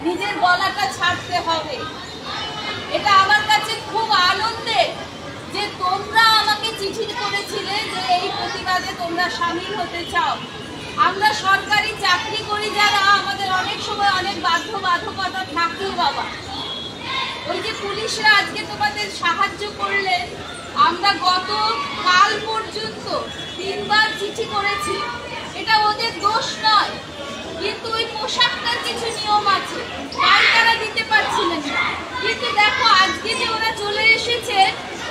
নিজের গলাটা ছাড়তে হবে। এটা আমার কাছে খুব আনন্দের যে তোমরা আমাকে চিঠি করেছিলে যে এই প্রতিবাদে তোমরা সামিল হতে চাও। আমরা সরকারি চাকরি করি যারা, আমাদের অনেক সময় অনেক বাধ্যবাধকতা থাকে বাবা। ওই যে পুলিশরা আজকে তোমাদের সাহায্য করলেন, আমরা গত কাল পর্যন্ত 3 বার চিঠি করেছি। এটা ওদের দোষ নয়, কিন্তু ওই পোশাকটার কিছু নিয়ম আছে, তাই তারা দিতে পারছিলেন না। কিন্তু দেখো আজকে যে ওরা চলে এসেছে,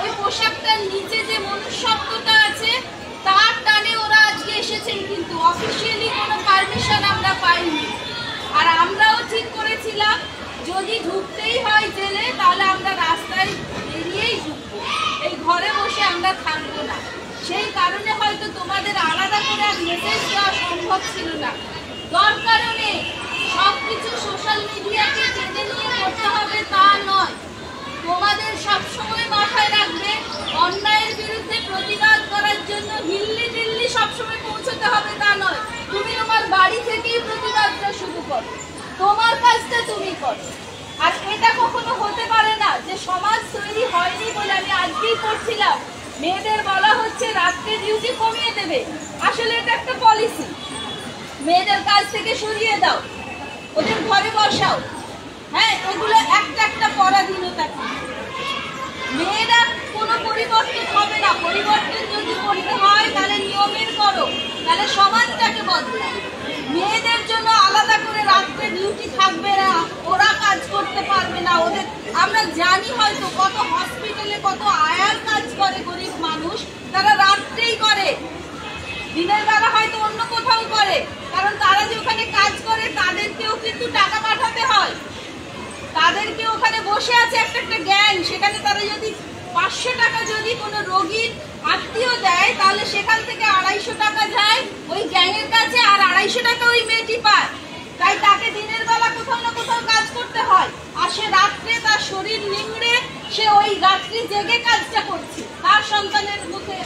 ওই পোশাকটার নিচে যে মনুষ্যত্বটা আছে তার টানে ওরা আজকে এসেছেন, কিন্তু অফিসিয়ালি কোনো পারমিশন আমরা পাইনি। আর আমরাও ঠিক করেছিলাম যদি ঢুকতেই হয় জেলে, তাহলে আমরা রাস্তায় বেরিয়েই ঢুকবো, এই ঘরে বসে আমরা থাকবো না। সেই কারণে হয়তো তোমাদের আলাদা করে আর মেসেজ দেওয়া সম্ভব ছিল না। দরকারও নেই, সবকিছু সোশ্যাল মিডিয়াকে টেনে নিয়ে করতে হবে তা নয়। তোমাদের সবসময় মাথায় রাখবে, অন্যায়ের বিরুদ্ধে প্রতিবাদ করার জন্য দিল্লি সবসময় পৌঁছতে হবে তা নয়। তুমি তোমার বাড়ি থেকেই প্রতিবাদটা শুরু করো, তোমার কাজটা তুমি করো। আর এটা কখনো হতে পারে না যে সমাজ তৈরি হয়নি বলে। আমি আজকেই পড়ছিলাম, মেয়েদের বলা হচ্ছে রাত্রে ডিউটি কমিয়ে দেবে। আসলে এটা একটা পলিসি, মেয়েদের কাজ থেকে সরিয়ে দাও, ওদের ঘরে বসাও। হ্যাঁ, এগুলো একটা পরাধীনতা। মেয়েরা কোনো পরিবর্তন হবে না। পরিবর্তন যদি করতে হয় তাহলে নিয়মের করো, তাহলে সমাজটাকে বদলাও। মেয়েদের জন্য আলাদা করে রাত্রে ডিউটি থাকবে না, ওরা কাজ করতে পারবে না। ওদের আমরা জানি হয়তো কত হসপিটালে কত আয়ার কাজ করে গরিব মানুষ, তারা রাত্রেই করে, দিনের বেলা হয়তো অন্য কোথাও করে। কারণ তারা যে ওখানে কাজ করে তাদেরকেও কিন্তু টাকা পাঠাতে হয়, তাদেরকে ওখানে বসে আছে একটা গ্যাং, সেখানে তারা যদি 500 টাকা যদি কোনো রোগীর আত্মীয় দেয়, তাহলে সেখান থেকে 250 টাকা যায় ওই গ্যাংয়ের কাছে, আর 250 টাকা ওই মেয়েটি পায়। তাই তাকে দিনের বেলা কোথাও না কোথাও কাজ করতে হয়, আর সে রাত্রে তার শরীর নিংড়ে সে ওই রাত্রি জেগে কাজটা করছে তার সন্তানের মুখে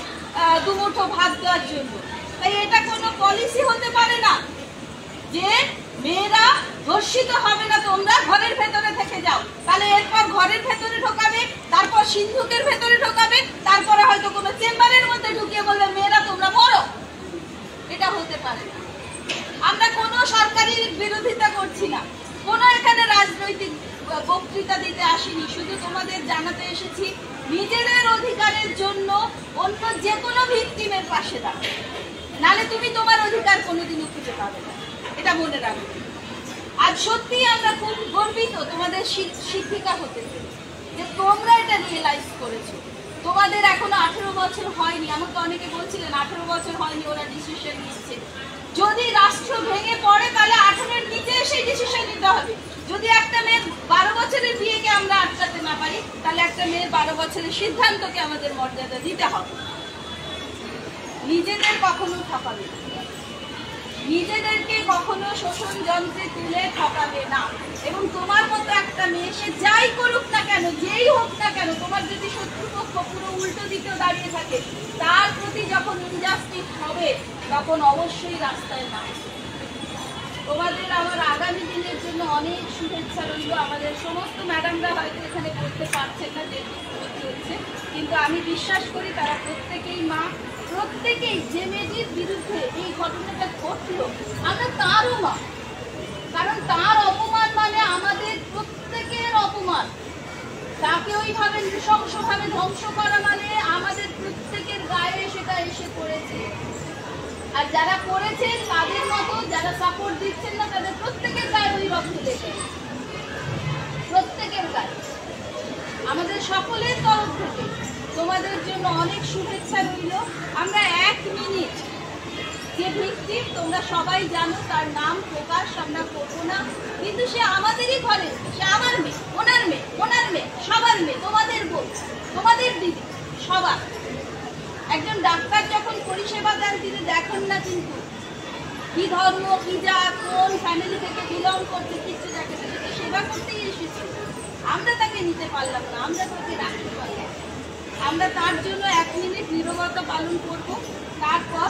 দুমুঠো ভাত দেওয়ার জন্য। তাই এটা কোনো পলিসি হতে পারে না যে মেয়েরা ধর্ষিত হবে না, তোমরা ঘরের ভেতরে থেকে যাও। তাহলে এরপর ঘরের ভেতরে ঢোকাবে, তারপর সিন্ধুকের ভেতরে ঢোকাবে, তারপরে হয়তো কোনো চেম্বারের মধ্যে ঢুকিয়ে বলবে মেয়েরা তোমরা মরো। এটা হতে পারে না। আমরা কোনো সরকারি বিরোধিতা করছি না, কোনো এখানে রাজনৈতিক বক্তৃতা দিতে আসিনি। শুধু তোমাদের জানাতে এসেছি নিজেদের অধিকারের জন্য অন্য যে কোনো ভিকটিমের পাশে দাঁড়াও, নালে তুমি তোমার অধিকার কোনোদিনও খুঁজে পাবে না, এটা মনে রাখবে। আজ সত্যিই আমরা খুব গর্বিত তোমাদের শিক্ষিকা হতে পেরে, যে তোমরা এটা রিয়েলাইজ করেছো। তোমাদের এখনো 18 বছর হয়নি। আমাকে অনেকে বলছিলেন 18 বছর হয়নি, ওরা ডিসিশন নিচ্ছে। যদি রাষ্ট্র ভেঙে পড়ে তাহলে 18-এর নিচে সেই ডিসিশন নিতে হবে। যদি একটা মেয়ের 12 বছরের বিয়েকে আমরা আটকাতে না পারি, তাহলে একটা মেয়ের 12 বছরের সিদ্ধান্তকে আমাদের মর্যাদা দিতে হবে। নিজেদের কখনো ঠকাবে না, নিজেদেরকে কখনো শোষণ যন্ত্রে তুলে ঠকাবে না। এবং তোমার মতো একটা মেয়ে, সে যাই করুক না কেন, যেই হোক না কেন, তোমার যদি শত্রুপক্ষ পুরো উল্টো দিকেও দাঁড়িয়ে থাকে, তার প্রতি যখন ইনজাস্টিস হবে তখন অবশ্যই রাস্তায় নামবে। তোমাদের আমার আগামী দিনের জন্য অনেক শুভেচ্ছা রইল। আমাদের সমস্ত ম্যাডামরা হয়তো এখানে করতে পারছেন না, যেহেতু হচ্ছে, কিন্তু আমি বিশ্বাস করি তারা প্রত্যেকেই মা, প্রত্যেকেই যে মেয়েটির বিরুদ্ধে এই ঘটনাটা ঘটলো আমরা তারও মা। কারণ তার অপমান মানে আমাদের প্রত্যেকের অপমান। তাকে ওইভাবে নৃশংসভাবে ধ্বংস করা মানে আমাদের প্রত্যেকের গায়ে সেটা এসে পড়েছে। আর যারা করেছেন তাদের মতো যারা সাপোর্ট দিচ্ছেন না, তাদের প্রত্যেকের গায়ে ওই রক্ত লেগে, প্রত্যেকের গায়ে। আমাদের সকলের তরফ থেকে তোমাদের জন্য অনেক শুভেচ্ছা রইল। আমরা 1 মিনিট যে ভিকটিম তোমরা সবাই জানো, তার নাম প্রকাশ আমরা করবো না, কিন্তু সে আমাদেরই ঘরে, সে আমার মেয়ে, ওনার মেয়ে, ওনার মেয়ে, সবার মেয়ে, তোমাদের বোন, তোমাদের দিদি, সবার। একজন ডাক্তার যখন পরিষেবা দেন তিনি দেখেন না কিন্তু কি ধর্ম, কি জাত, কোন ফ্যামিলি থেকে বিলং করতে, কিচ্ছু দেখেন না। সেবা করতেই এসেছি, আমরা তাকে নিতে পারলাম না, আমরা তাকে রাখতে পারলাম। আমরা তার জন্য 1 মিনিট নীরবতা পালন করব, তারপর